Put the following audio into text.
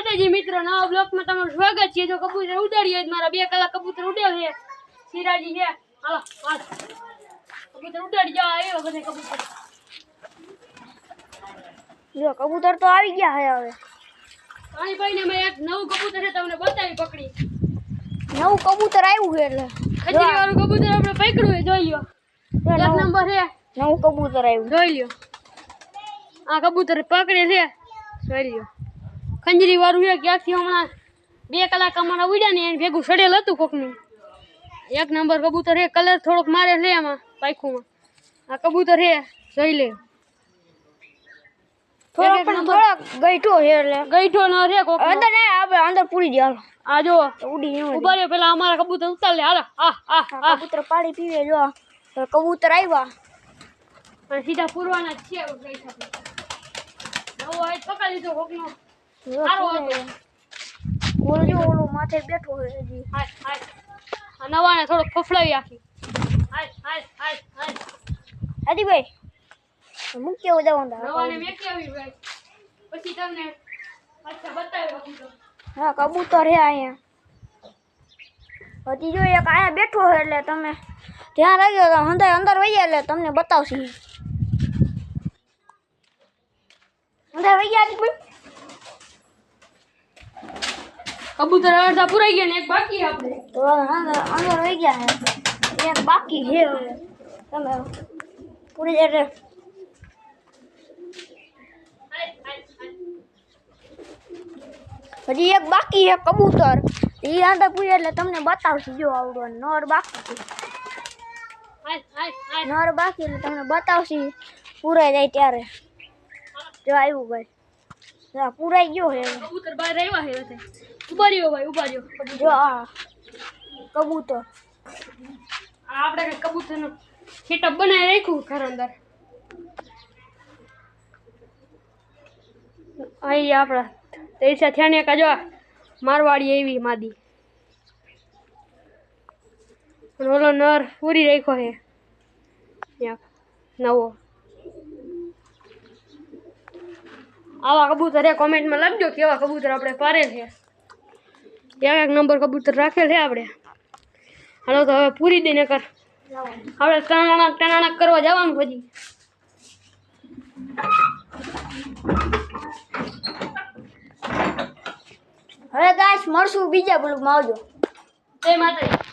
માતાજી મિત્રો, નવા બ્લોકમાં તમારું સ્વાગત છે। જો કબૂતર ઉડાડીએ મારા 2 કલાક કબૂતર ઉડ્યા છે। સિરાજી છે, હાલો હાલ કબૂતર ઉડાડી જાવ આવ્યો બધે કબૂતર। જો કબૂતર તો આવી ગયા હે હવે। આની ભાઈને મેં એક નવું કબૂતર છે તમને બતાવી પકડી। નવું કબૂતર આવ્યું છે એટલે ખજરી વાળું કબૂતર આપણે પકડ્યું છે, જોઈ લ્યો। એક નંબર છે, નવું કબૂતર આવ્યું, જોઈ લ્યો। આ કબૂતર પકડે છે, જોઈ લ્યો। ખંજરી વાળું છે, ક્યાંથી હમણાં 2 કલાક અમારા ઉડ્યા ને એને ભેગું સડેલ હતું કોકનું। એક નંબર કબૂતર છે, કલર થોડોક મારે છે એમાં પાયખુમાં। આ કબૂતર છે, જોઈ લે। થોડોક ગઈઠો છે એટલે ગઈઠો ન રે કોક અંદર ને આપણે અંદર પૂરી દે હાલો। આ જો ઉડી ઉભા રહ્યો, પેલા અમારા કબૂતર ઉતાર લે હાલો। આ કબૂતર પાણી પીવે જો કબૂતર આવ્યા અને સીધા પૂરવાના જ છે। નવો આજ પકડી લીધો કોકનો, સારો હતો। ઓલો જો ઓલો માથે બેઠો છે હજી। હાય હાય આ નવાને થોડોક ફફડાવી આખી। હાય હાય હાય હાય હાદીભાઈ મુક્ય ઉદાવંદા નવાને મેકી આવી ભાઈ, પછી તમને પાછા બતાવ્યો કબૂતર। હા કબૂતર હે અહીંયા હજી જો એક આયા બેઠો છે એટલે તમે ધ્યાન રાખજો, અંદર અંદર વહી એટલે તમને બતાવશી। અંદર વહી ગયા કબૂતર અડધા પુરાઈ ગયા ને એક બાકી આપણે તો અંદર વહી ગયા છે, એક બાકી છે હવે તમે પૂરી એટલે હજી એક બાકી છે કબૂતર, એ અંદર પૂરી એટલે તમને બતાવશી। જો આવડો નર બાકી છે, હાય હાય હાય નર બાકી એટલે તમને બતાવશી પૂરાઈ જાય ત્યારે। જો આવ્યું ભાઈ, પૂરાઈ ગયો છે કબૂતર બહાર આવ્યા છે બધે। ઉભા રહ્યો ભાઈ, ઉભા રહ્યો। જો આ કબૂતર આ આપણે કઈ કબૂતરનું સેટઅપ બનાવી રાખ્યું ઘર અંદર। અહીં આપણા તૈસા થયા ને કાજો મારવાડી એવી માદી, અને ઓલો નર પૂરી રાખ્યો છે ત્યાં નવો। આવા કબૂતર કોમેન્ટમાં લખજો કેવા કબૂતર આપણે પારેલ છે। એક નંબર કબૂતર રાખેલ છે આપણે। હાલો તો હવે પૂરી દઈને કર આપણે ટણાણા કરવા જવાનું પછી। હવે ગાઈસ મળશું બીજા બ્લોગમાં, આવજો। જય માતાજી।